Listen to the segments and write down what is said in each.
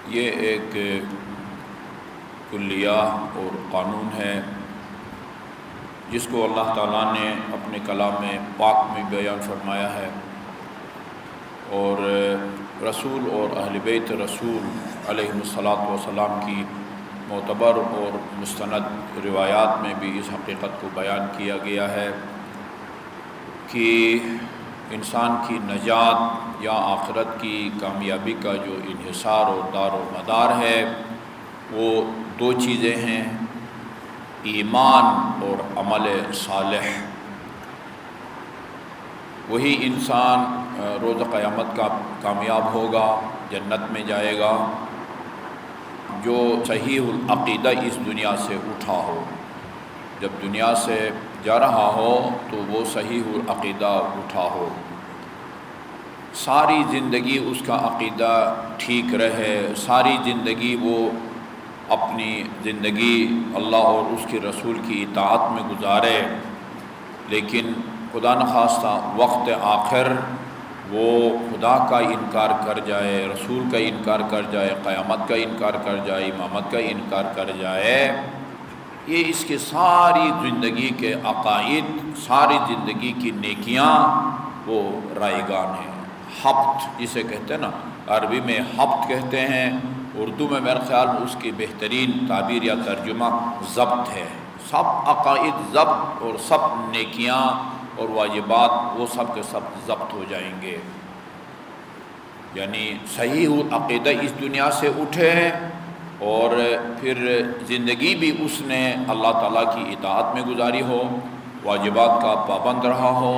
یہ ایک کلیہ اور قانون ہے جس کو اللہ تعالیٰ نے اپنے کلام پاک میں بیان فرمایا ہے، اور رسول اور اہل بیت رسول علیہ الصلاۃ والسلام کی معتبر اور مستند روایات میں بھی اس حقیقت کو بیان کیا گیا ہے کہ انسان کی نجات یا آخرت کی کامیابی کا جو انحصار اور دار و مدار ہے وہ دو چیزیں ہیں، ایمان اور عمل صالح۔ وہی انسان روز قیامت کا کامیاب ہوگا، جنت میں جائے گا، جو صحیح العقیدہ اس دنیا سے اٹھا ہو۔ جب دنیا سے جا رہا ہو تو وہ صحیح العقیدہ اٹھا ہو، ساری زندگی اس کا عقیدہ ٹھیک رہے، ساری زندگی وہ اپنی زندگی اللہ اور اس کے رسول کی اطاعت میں گزارے، لیکن خدا نخواستہ وقت آخر وہ خدا کا انکار کر جائے، رسول کا انکار کر جائے، قیامت کا انکار کر جائے، امامت کا انکار کر جائے، یہ اس کے ساری زندگی کے عقائد، ساری زندگی کی نیکیاں وہ رائگان ہیں۔ حبط جسے کہتے ہیں نا، عربی میں حبط کہتے ہیں، اردو میں میرے خیال میں اس کی بہترین تعبیر یا ترجمہ ضبط ہے۔ سب عقائد ضبط اور سب نیکیاں اور واجبات وہ سب کے سب ضبط ہو جائیں گے، یعنی صحیح عقیدہ اس دنیا سے اٹھے اور پھر زندگی بھی اس نے اللہ تعالیٰ کی اطاعت میں گزاری ہو، واجبات کا پابند رہا ہو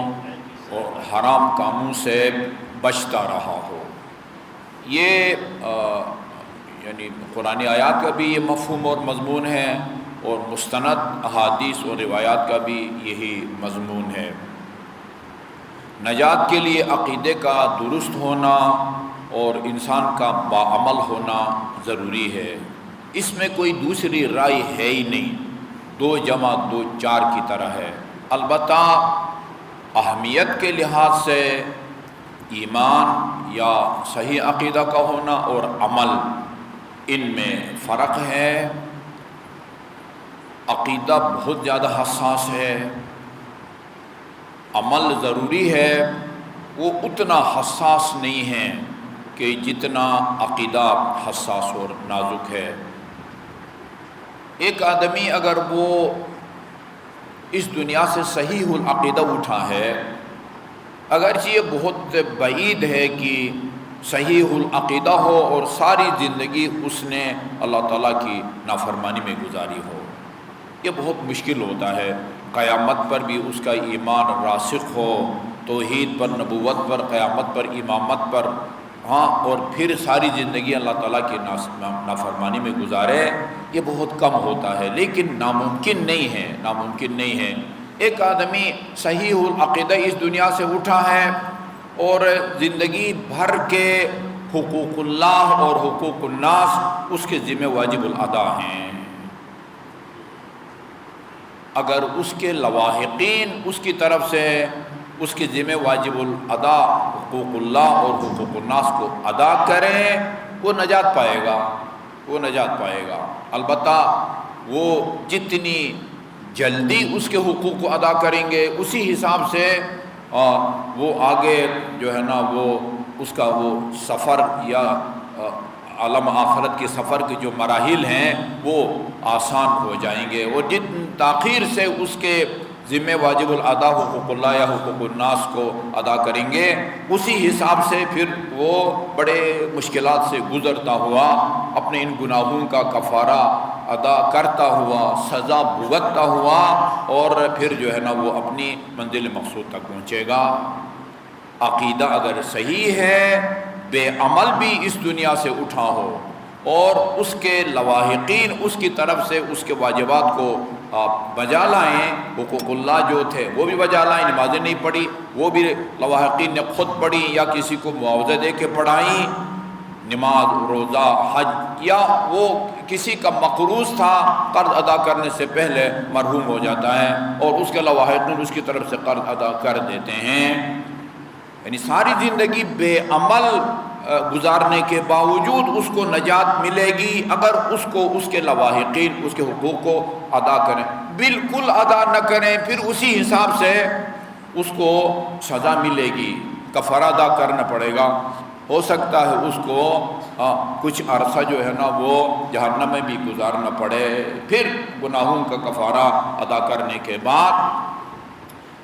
اور حرام کاموں سے بچتا رہا ہو۔ یہ یعنی قرآن آیات کا بھی یہ مفہوم اور مضمون ہے، اور مستند احادیث اور روایات کا بھی یہی مضمون ہے۔ نجات کے لیے عقیدے کا درست ہونا اور انسان کا باعمل ہونا ضروری ہے، اس میں کوئی دوسری رائے ہے ہی نہیں، 2 جمع 2 4 کی طرح ہے۔ البتہ اہمیت کے لحاظ سے ایمان یا صحیح عقیدہ کا ہونا اور عمل، ان میں فرق ہے۔ عقیدہ بہت زیادہ حساس ہے، عمل ضروری ہے، وہ اتنا حساس نہیں ہے کہ جتنا عقیدہ حساس اور نازک ہے۔ ایک آدمی اگر وہ اس دنیا سے صحیح العقیدہ اٹھا ہے، اگرچہ یہ بہت بعید ہے کہ صحیح العقیدہ ہو اور ساری زندگی اس نے اللہ تعالیٰ کی نافرمانی میں گزاری ہو، یہ بہت مشکل ہوتا ہے۔ قیامت پر بھی اس کا ایمان راسخ ہو، توحید پر، نبوت پر، قیامت پر، امامت پر، ہاں، اور پھر ساری زندگی اللہ تعالیٰ کی نافرمانی میں گزارے، یہ بہت کم ہوتا ہے، لیکن ناممکن نہیں ہے، ناممکن نہیں ہے۔ ایک آدمی صحیح العقیدہ اس دنیا سے اٹھا ہے اور زندگی بھر کے حقوق اللہ اور حقوق الناس اس کے ذمہ واجب الادا ہیں، اگر اس کے لواحقین اس کی طرف سے اس کے ذمہ واجب الادا حقوق اللہ اور حقوق الناس کو ادا کریں، وہ نجات پائے گا، وہ نجات پائے گا۔ البتہ وہ جتنی جلدی اس کے حقوق کو ادا کریں گے، اسی حساب سے وہ آگے جو ہے نا وہ اس کا وہ سفر یا عالم آخرت کے سفر کے جو مراحل ہیں وہ آسان ہو جائیں گے، اور جتنی تاخیر سے اس کے ذمہ واجب الادا حقوق اللہ یا حقوق الناس کو ادا کریں گے، اسی حساب سے پھر وہ بڑے مشکلات سے گزرتا ہوا اپنے ان گناہوں کا کفارہ ادا کرتا ہوا، سزا بھگتتا ہوا، اور پھر جو ہے نا وہ اپنی منزل مقصود تک پہنچے گا۔ عقیدہ اگر صحیح ہے، بے عمل بھی اس دنیا سے اٹھا ہو اور اس کے لواحقین اس کی طرف سے اس کے واجبات کو بجا لائیں، حقوق اللہ جو تھے وہ بھی بجا لائیں، نمازیں نہیں پڑھی وہ بھی لواحقین نے خود پڑھی یا کسی کو معاوضہ دے کے پڑھائیں، نماز، روزہ، حج، یا وہ کسی کا مقروض تھا، قرض ادا کرنے سے پہلے مرحوم ہو جاتا ہے اور اس کے لواحقین اس کی طرف سے قرض ادا کر دیتے ہیں۔ یعنی ساری زندگی بے عمل گزارنے کے باوجود اس کو نجات ملے گی اگر اس کو اس کے لواحقین اس کے حقوق کو ادا کریں. بالکل ادا نہ کریں پھر اسی حساب سے اس کو سزا ملے گی، کفارہ ادا کرنا پڑے گا. ہو سکتا ہے اس کو کچھ عرصہ جو ہے نا وہ جہنم میں بھی گزارنا پڑے. پھر گناہوں کا کفارہ ادا کرنے کے بعد،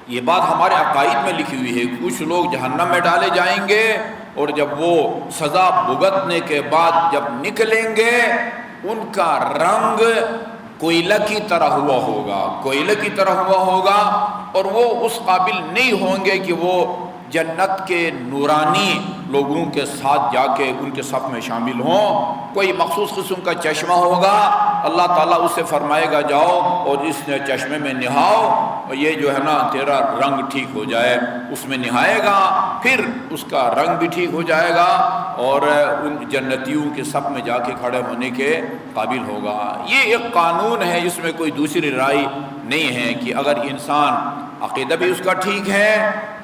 یہ بات ہمارے عقائد میں لکھی ہوئی ہے، کچھ لوگ جہنم میں ڈالے جائیں گے اور جب وہ سزا بھگتنے کے بعد جب نکلیں گے ان کا رنگ کوئلہ کی طرح ہوا ہوگا، کوئلہ کی طرح ہوا ہوگا، اور وہ اس قابل نہیں ہوں گے کہ وہ جنت کے نورانی لوگوں کے ساتھ جا کے ان کے صف میں شامل ہوں. کوئی مخصوص قسم کا چشمہ ہوگا، اللہ تعالیٰ اس سے فرمائے گا جاؤ اور اس چشمے میں نہاؤ، اور یہ جو ہے نا تیرا رنگ ٹھیک ہو جائے. اس میں نہائے گا، پھر اس کا رنگ بھی ٹھیک ہو جائے گا اور ان جنتیوں کے صف میں جا کے کھڑے ہونے کے قابل ہوگا. یہ ایک قانون ہے، اس میں کوئی دوسری رائے نہیں ہے کہ اگر انسان عقیدہ بھی اس کا ٹھیک ہے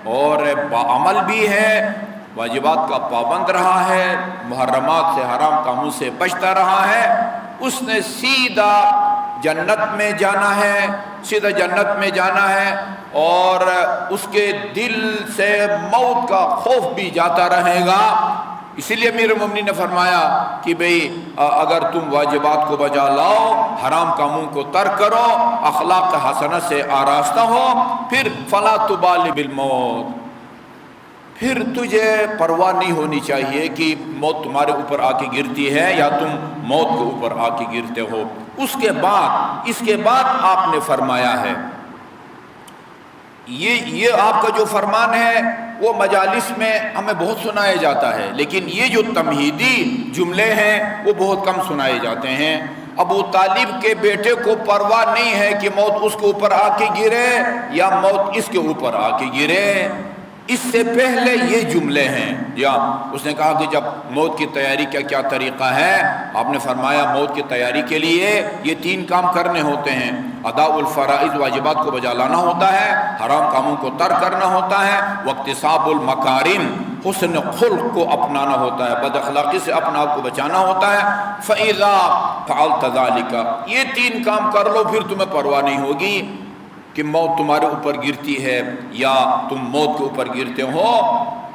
اور باعمل بھی ہے، واجبات کا پابند رہا ہے، محرمات سے حرام کاموں سے بچتا رہا ہے، اس نے سیدھا جنت میں جانا ہے، سیدھا جنت میں جانا ہے، اور اس کے دل سے موت کا خوف بھی جاتا رہے گا. اسی لیے امیر المومنین نے فرمایا کہ بھئی اگر تم واجبات کو بجا لاؤ، حرام کاموں کو ترک کرو، اخلاق حسنہ سے آراستہ ہو، پھر فلا تبال بالموت، پھر تجھے پرواہ نہیں ہونی چاہیے کہ موت تمہارے اوپر آ کے گرتی ہے یا تم موت کے اوپر آ کے گرتے ہو. اس کے بعد آپ نے فرمایا ہے، یہ آپ کا جو فرمان ہے وہ مجالس میں ہمیں بہت سنایا جاتا ہے، لیکن یہ جو تمہیدی جملے ہیں وہ بہت کم سنائے جاتے ہیں. ابو طالب کے بیٹے کو پرواہ نہیں ہے کہ موت اس کے اوپر آ کے گرے یا موت اس کے اوپر آ کے گرے. اس سے پہلے یہ جملے ہیں، یا اس نے کہا کہ جب موت کی تیاری کا کیا طریقہ ہے، آپ نے فرمایا موت کی تیاری کے لیے یہ 3 کام کرنے ہوتے ہیں. اداء الفرائض، واجبات کو بجا لانا ہوتا ہے، حرام کاموں کو ترک کرنا ہوتا ہے، واکتساب المکارم، حسن خلق کو اپنانا ہوتا ہے، بد اخلاقی سے اپنا آپ کو بچانا ہوتا ہے. فَإِذَا فَعَلْتَ ذَلِكَ، یہ 3 کام کر لو پھر تمہیں پرواہ نہیں ہوگی کہ موت تمہارے اوپر گرتی ہے یا تم موت کے اوپر گرتے ہو.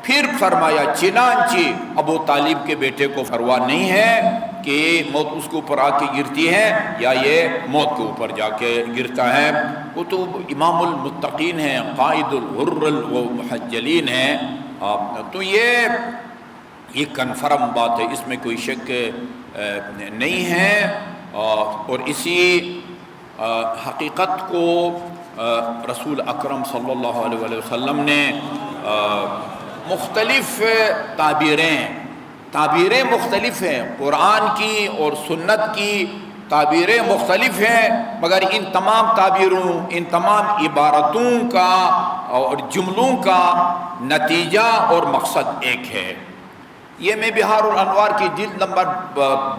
پھر فرمایا چنانچہ ابو طالب کے بیٹے کو پرواہ نہیں ہے کہ موت اس کے اوپر آ کے گرتی ہے یا یہ موت کے اوپر جا کے گرتا ہے. وہ تو امام المتقین ہیں، قائد الغر المحجلین ہیں. تو یہ کنفرم بات ہے، اس میں کوئی شک نہیں ہے. اور اسی حقیقت کو رسول اکرم صلی اللہ علیہ وسلم نے مختلف تعبیریں مختلف ہیں، قرآن کی اور سنت کی تعبیریں مختلف ہیں، مگر ان تمام تعبیروں، ان تمام عبارتوں کا اور جملوں کا نتیجہ اور مقصد ایک ہے. یہ میں بہار الانوار کی جلد نمبر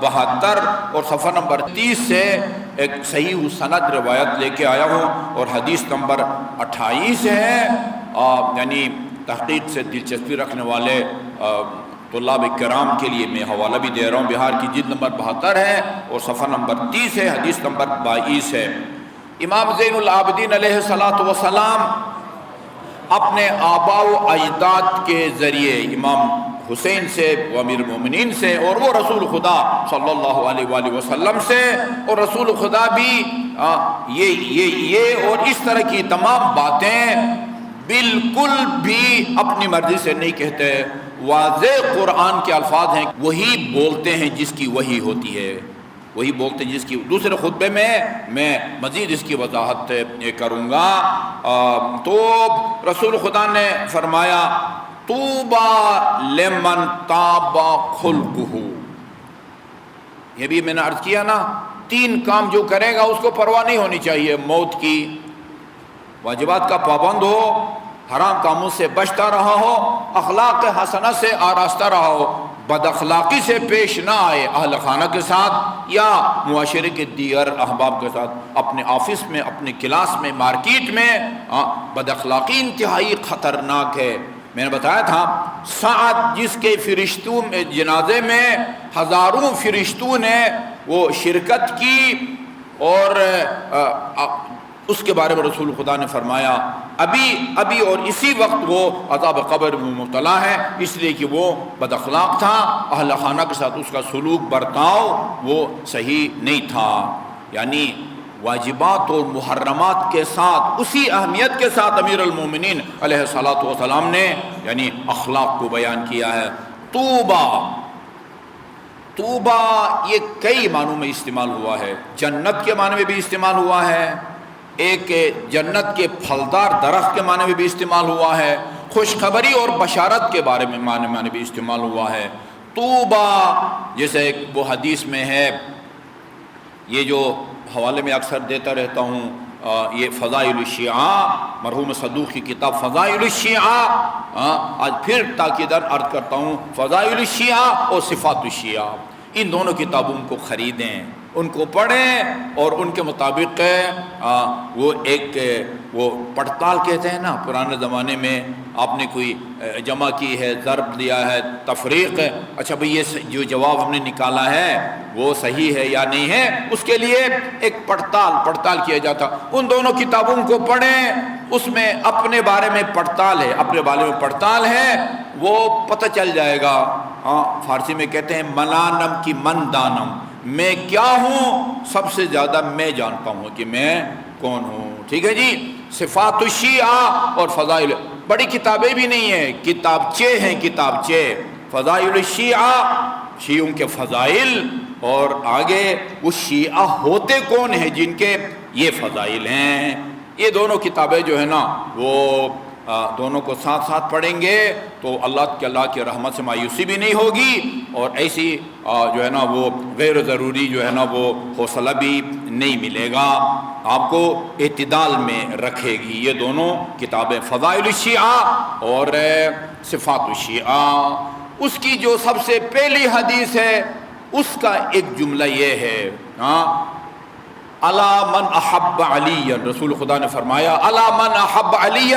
72 اور صفحہ نمبر 30 سے ایک صحیح سند روایت لے کے آیا ہوں، اور حدیث نمبر 28 ہے. یعنی تحقیق سے دلچسپی رکھنے والے طلاب کرام کے لیے میں حوالہ بھی دے رہا ہوں. بہار کی جلد نمبر 72 ہے اور صفحہ نمبر 30 ہے، حدیث نمبر 22 ہے. امام زین العابدین علیہ السلام اپنے آباء و اجداد کے ذریعے، امام حسین سے، وہ امیر المومنین سے، اور وہ رسول خدا صلی اللہ علیہ وآلہ وسلم سے، اور رسول خدا بھی یہ اور اس طرح کی تمام باتیں بالکل بھی اپنی مرضی سے نہیں کہتے. واضح قرآن کے الفاظ ہیں، وہی بولتے ہیں جس کی وحی ہوتی ہے، وہی بولتے ہیں جس کی. دوسرے خطبے میں مزید اس کی وضاحت کروں گا. تو رسول خدا نے فرمایا طوبى لمن طاب خلقه، یہ بھی میں نے عرض کیا نا، 3 کام جو کرے گا اس کو پرواہ نہیں ہونی چاہیے موت کی. واجبات کا پابند ہو، حرام کاموں سے بچتا رہا ہو، اخلاق حسنہ سے آراستہ رہا ہو، بد اخلاقی سے پیش نہ آئے اہل خانہ کے ساتھ یا معاشرے کے دیگر احباب کے ساتھ. اپنے آفس میں، اپنے کلاس میں، مارکیٹ میں بد اخلاقی انتہائی خطرناک ہے. میں نے بتایا تھا سعد جس کے فرشتوں میں جنازے میں ہزاروں فرشتوں نے وہ شرکت کی، اور اس کے بارے میں رسول خدا نے فرمایا ابھی اور اسی وقت وہ عذاب قبر میں مبتلا ہے، اس لیے کہ وہ بد اخلاق تھا، اہل خانہ کے ساتھ اس کا سلوک برتاؤ وہ صحیح نہیں تھا۔ یعنی واجبات اور محرمات کے ساتھ اسی اہمیت کے ساتھ امیر المومنین علیہ الصلوۃ والسلام نے یعنی اخلاق کو بیان کیا ہے۔ طوبہ یہ کئی معنوں میں استعمال ہوا ہے، جنت کے معنی میں بھی استعمال ہوا ہے، ایک جنت کے پھلدار درخت کے معنی میں بھی استعمال ہوا ہے، خوشخبری اور بشارت کے بارے میں معنی بھی استعمال ہوا ہے۔ طوبہ جیسے وہ حدیث میں ہے، یہ جو حوالے میں اکثر دیتا رہتا ہوں، یہ فضائل الشیعہ، مرحوم صدوق کی کتاب فضائل الشیعہ، آج پھر تاکیداً عرض کرتا ہوں، فضائل الشیعہ اور صفات الشیعہ، ان دونوں کتابوں کو خریدیں، ان کو پڑھیں اور ان کے مطابق وہ ایک وہ پڑتال کہتے ہیں نا، پرانے زمانے میں آپ نے کوئی جمع کی ہے، ضرب دیا ہے، تفریق، اچھا بھئی یہ جو جواب ہم نے نکالا ہے وہ صحیح ہے یا نہیں ہے، اس کے لیے ایک پڑتال کیا جاتا۔ ان دونوں کتابوں کو پڑھیں، اس میں اپنے بارے میں پڑتال ہے، وہ پتہ چل جائے گا۔ فارسی میں کہتے ہیں منانم کی من دانم، میں کیا ہوں سب سے زیادہ میں جانتا ہوں کہ میں کون ہوں، ٹھیک ہے جی۔ صفات الشیعہ اور فضائل، بڑی کتابیں بھی نہیں ہیں، کتابچے ہیں، کتابچے، فضائل الشیعہ، شیعوں کے فضائل، اور آگے وہ شیعہ ہوتے کون ہیں جن کے یہ فضائل ہیں۔ یہ دونوں کتابیں جو ہے نا وہ دونوں کو ساتھ ساتھ پڑھیں گے تو اللہ کی رحمت سے مایوسی بھی نہیں ہوگی، اور ایسی جو ہے نا وہ غیر ضروری جو ہے نا وہ حوصلہ بھی نہیں ملے گا، آپ کو اعتدال میں رکھے گی۔ یہ دونوں کتابیں فضائل الشیعہ اور صفات الشیعہ۔ اس کی جو سب سے پہلی حدیث ہے اس کا ایک جملہ یہ ہے، الا من احب علی، رسول خدا نے فرمایا الا من احب علی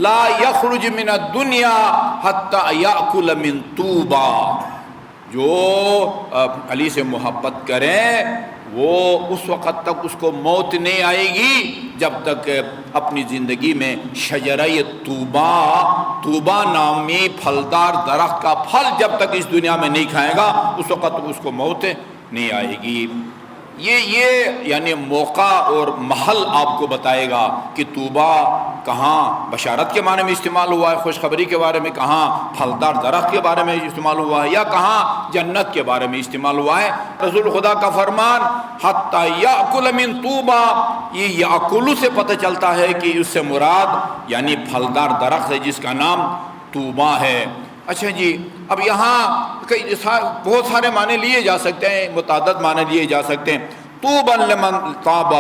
لا یخرج من الدنیا حتی یاکل من طوبہ، جو علی سے محبت کریں وہ اس وقت تک اس کو موت نہیں آئے گی جب تک اپنی زندگی میں شجرہ طوبہ نامی پھلدار درخت کا پھل جب تک اس دنیا میں نہیں کھائے گا اس وقت تک اس کو موت نہیں آئے گی۔ یہ یعنی موقع اور محل آپ کو بتائے گا کہ طوبہ کہاں بشارت کے معنی میں استعمال ہوا ہے، خوشخبری کے بارے میں کہاں پھلدار درخت کے بارے میں استعمال ہوا ہے، یا کہاں جنت کے بارے میں استعمال ہوا ہے۔ رسول خدا کا فرمان حتی یاکل من طوبہ، یہ یاکل سے پتہ چلتا ہے کہ اس سے مراد یعنی پھلدار درخت ہے جس کا نام طوبہ ہے۔ اچھا جی، اب یہاں بہت سارے معنی لیے جا سکتے ہیں، متعدد معنی لیے جا سکتے ہیں۔ طوبی لمن طاب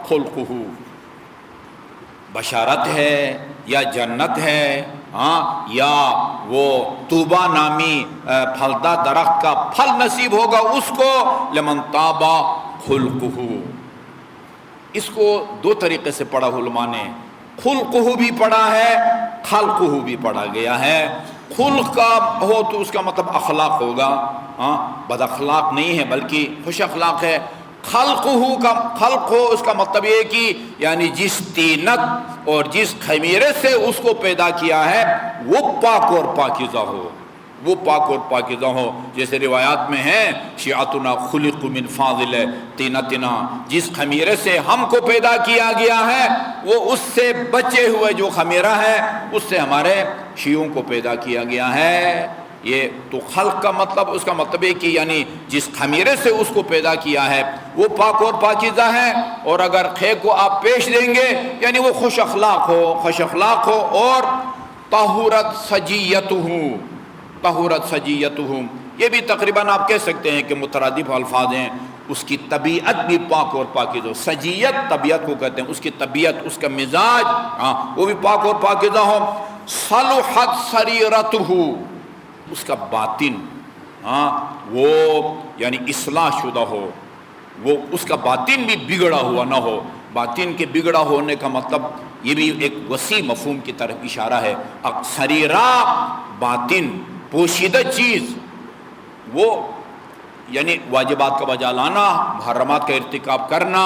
خلقہ، بشارت ہے یا جنت ہے، یا وہ طوبہ نامی پھلدار درخت کا پھل نصیب ہوگا اس کو، لمن طاب خلقہ۔ اس کو دو طریقے سے پڑھا علماء نے، خلقہ بھی پڑھا ہے، خلقہ بھی پڑھا گیا ہے۔ خلق کا ہو تو اس کا مطلب اخلاق ہوگا، بد اخلاق نہیں ہے بلکہ خوش اخلاق ہے۔ خلق ہو اس کا مطلب یہ کہ یعنی جس طینت اور جس خمیرے سے اس کو پیدا کیا ہے وہ پاک اور پاکیزہ ہو، وہ پاک اور پاکیزہ ہو۔ جیسے روایات میں ہے شیعتنا خلق من فاضل طینتنا، جس خمیرے سے ہم کو پیدا کیا گیا ہے وہ اس سے بچے ہوئے جو خمیرہ ہے اس سے ہمارے شیعوں کو پیدا کیا گیا ہے۔ یہ تو خلق کا مطلب، اس کا مطلب ہے کہ یعنی جس خمیرے سے اس کو پیدا کیا ہے وہ پاک اور پاکیزہ ہے، اور اگر خے کو آپ پیش دیں گے یعنی وہ خوش اخلاق ہو، اور طہورت سجیتہ، یہ بھی تقریباً آپ کہہ سکتے ہیں کہ مترادف الفاظ ہیں۔ اس کی طبیعت بھی پاک اور پاکیزہ، سجیت طبیعت کو کہتے ہیں، اس کی طبیعت، اس کا مزاج وہ بھی پاک اور پاکیزہ ہو۔ صلحت سریرتہ، اس کا باطن وہ یعنی اصلاح شدہ ہو، وہ اس کا باطن بھی بگڑا ہوا نہ ہو۔ باطن کے بگڑا ہونے کا مطلب یہ بھی ایک وسیع مفہوم کی طرف اشارہ ہے. سریرا باطن پوشیدہ چیز وہ یعنی واجبات کا بجا لانا، محرمات کا ارتکاب کرنا،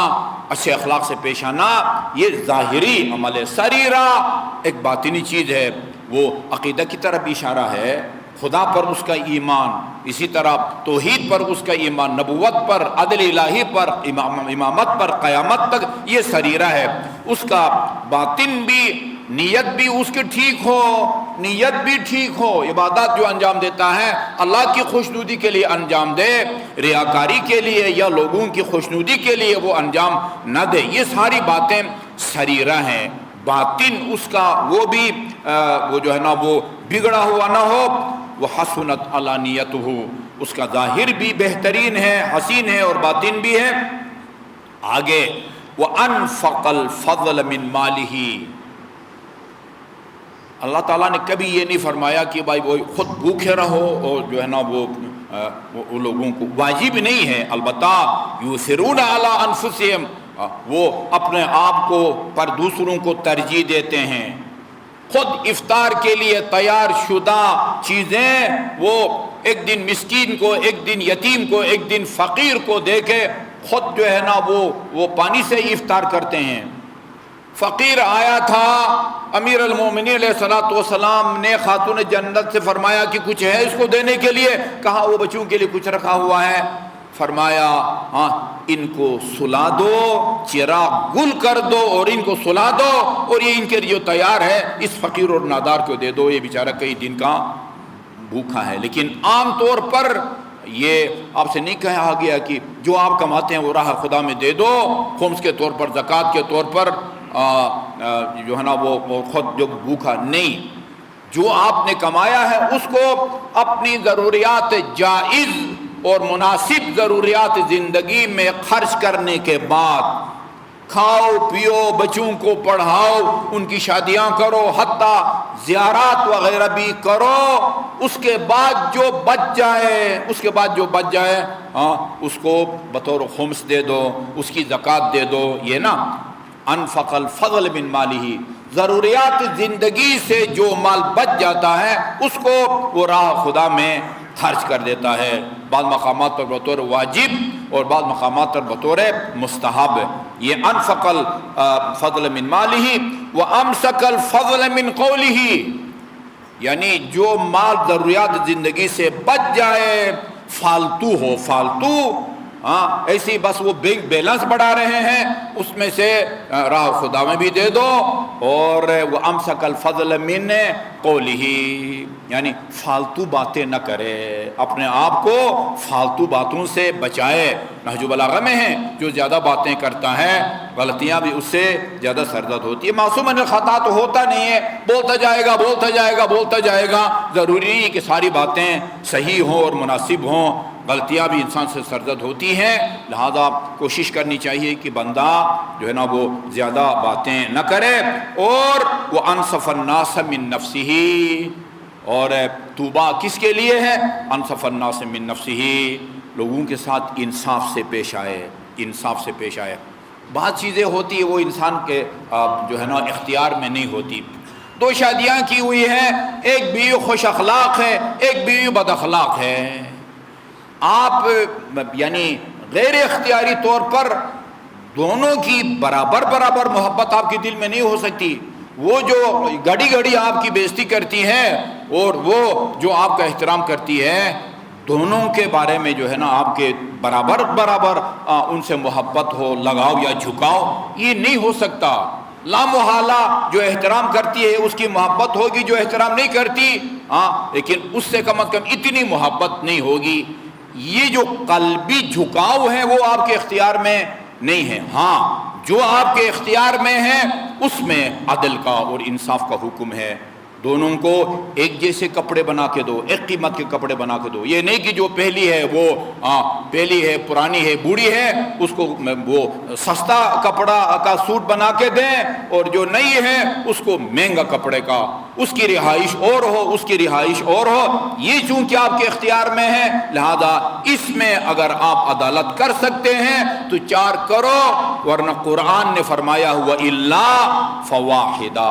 اچھے اخلاق سے پیش آنا، یہ ظاہری عمل ہے. سریرا ایک باطنی چیز ہے، وہ عقیدہ کی طرف اشارہ ہے، خدا پر اس کا ایمان، اسی طرح توحید پر اس کا ایمان، نبوت پر، عدل الہی پر، امامت پر، قیامت تک، یہ سریرہ ہے. اس کا باطن بھی، نیت بھی اس کی ٹھیک ہو، نیت بھی ٹھیک ہو، عبادات جو انجام دیتا ہے اللہ کی خوشنودی کے لیے انجام دے، ریاکاری کے لیے یا لوگوں کی خوشنودی کے لیے وہ انجام نہ دے. یہ ساری باتیں سریرہ ہیں. باطن اس کا وہ بھی وہ جو ہے نا وہ بگڑا ہوا نہ ہو. وہ حسنت علانیتہ، اس کا ظاہر بھی بہترین ہے، حسین ہے، اور باطن بھی ہے. آگے وَأَنْفَقَ الْفَضْلَ مِنْ مَالِهِ، اللہ تعالیٰ نے کبھی یہ نہیں فرمایا کہ بھائی وہ خود بھوکے رہو اور جو ہے نا وہ لوگوں کو، واجب نہیں ہے. البتہ یؤثرون علی انفسہم، وہ اپنے آپ کو پر دوسروں کو ترجیح دیتے ہیں. خود افطار کے لیے تیار شدہ چیزیں وہ ایک دن مسکین کو، ایک دن یتیم کو، ایک دن فقیر کو دے کے خود جو ہے نا وہ پانی سے ہی افطار کرتے ہیں. فقیر آیا تھا، امیر المومنین علیہ الصلوۃ والسلام نے خاتون جنت سے فرمایا کہ کچھ ہے اس کو دینے کے لیے؟ کہا وہ بچوں کے لیے کچھ رکھا ہوا ہے. فرمایا ہاں ان کو سلا دو، چراغ گل کر دو اور ان کو سلا دو، اور یہ ان کے لیے تیار ہے، اس فقیر اور نادار کو دے دو، یہ بیچارہ کئی دن کا بھوکا ہے. لیکن عام طور پر یہ آپ سے نہیں کہا گیا کہ جو آپ کماتے ہیں وہ راہ خدا میں دے دو، خمس کے طور پر، زکوٰۃ کے طور پر، جو ہے نا وہ خود جو بھوکا نہیں. جو آپ نے کمایا ہے اس کو اپنی ضروریات جائز اور مناسب ضروریات زندگی میں خرچ کرنے کے بعد کھاؤ پیو، بچوں کو پڑھاؤ، ان کی شادیاں کرو، حتیٰ زیارات وغیرہ بھی کرو. اس کے بعد جو بچ جائے اس کو بطور خمس دے دو، اس کی زکوٰۃ دے دو. یہ نا انفق الفضل من مالہ، ضروریات زندگی سے جو مال بچ جاتا ہے اس کو وہ راہ خدا میں خرچ کر دیتا ہے. بعض مقامات پر بطور واجب اور بعض مقامات پر بطور مستحب. یہ انفق الفضل من مالہ وامسک الفضل من قولہ، یعنی جو مال ضروریات زندگی سے بچ جائے، فالتو ہو، فالتو ایسی بس وہ بینک بیلنس بڑھا رہے ہیں، اس میں سے راہ خدا میں بھی دے دو. اور وہ امسک الفضل من قولہ، یعنی فالتو باتیں نہ کرے، اپنے آپ کو فالتو باتوں سے بچائے. نہج البلاغہ میں ہے جو زیادہ باتیں کرتا ہے غلطیاں بھی اس سے زیادہ سرزد ہوتی ہے. معصوم خطا تو ہوتا نہیں ہے، بولتا جائے گا. ضروری نہیں کہ ساری باتیں صحیح ہوں اور مناسب ہوں، غلطیاں بھی انسان سے سرزد ہوتی ہیں. لہذا کوشش کرنی چاہیے کہ بندہ جو ہے نا وہ زیادہ باتیں نہ کرے. اور وہ انصف الناس من نفسہ، اور توبہ کس کے لیے ہے؟ انصف الناس من نفسہ، لوگوں کے ساتھ انصاف سے پیش آئے. بعض چیزیں ہوتی ہیں وہ انسان کے جو ہے نا اختیار میں نہیں ہوتی. 2 شادیاں کی ہوئی ہیں، ایک بیوی خوش اخلاق ہے، ایک بیوی بد اخلاق ہے. آپ یعنی غیر اختیاری طور پر دونوں کی برابر محبت آپ کے دل میں نہیں ہو سکتی. وہ جو گھڑی آپ کی بےزتی کرتی ہے اور وہ جو آپ کا احترام کرتی ہے، دونوں کے بارے میں جو ہے نا آپ کے برابر ان سے محبت ہو، لگاؤ یا جھکاؤ، یہ نہیں ہو سکتا. لا محالہ جو احترام کرتی ہے اس کی محبت ہوگی، جو احترام نہیں کرتی لیکن اس سے کم از کم اتنی محبت نہیں ہوگی. یہ جو قلبی جھکاؤ ہے وہ آپ کے اختیار میں نہیں ہے. جو آپ کے اختیار میں ہے اس میں عدل کا اور انصاف کا حکم ہے. دونوں کو ایک جیسے کپڑے بنا کے دو، ایک قیمت کے کپڑے بنا کے دو. یہ نہیں کہ جو پہلی ہے وہ پہلی ہے، پرانی ہے، بوڑھی ہے، اس کو وہ سستا کپڑا کا سوٹ بنا کے دیں، اور جو نئی ہے اس کو مہنگا کپڑے کا، اس کی رہائش اور ہو، اس کی رہائش اور ہو. یہ چونکہ آپ کے اختیار میں ہے، لہذا اس میں اگر آپ عدالت کر سکتے ہیں تو 4 کرو، ورنہ قرآن نے فرمایا ہوا الا فواحدہ.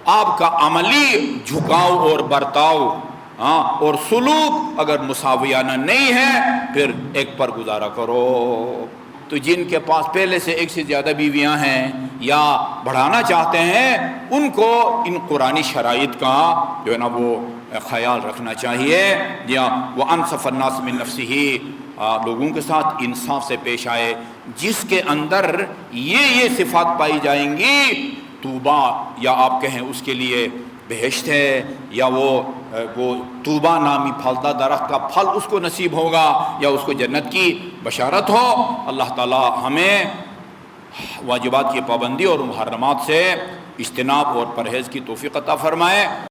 آپ کا عملی جھکاؤ اور برتاؤ اور سلوک اگر مساویانہ نہیں ہے پھر ایک پر گزارا کرو. تو جن کے پاس پہلے سے ایک سے زیادہ بیویاں ہیں یا بڑھانا چاہتے ہیں، ان کو ان قرآنی شرائط کا جو ہے نا وہ خیال رکھنا چاہیے. یا وَأَنْصَفَ النَّاسِ مِن نَفْسِهِ، لوگوں کے ساتھ انصاف سے پیش آئے. جس کے اندر یہ صفات پائی جائیں گی، طوبہ یا آپ کہیں اس کے لیے بہشت ہے، یا وہ طوبہ نامی پھلدار درخت کا پھل اس کو نصیب ہوگا، یا اس کو جنت کی بشارت ہو. اللہ تعالی ہمیں واجبات کی پابندی اور محرمات سے اجتناب اور پرہیز کی توفیق عطا فرمائے.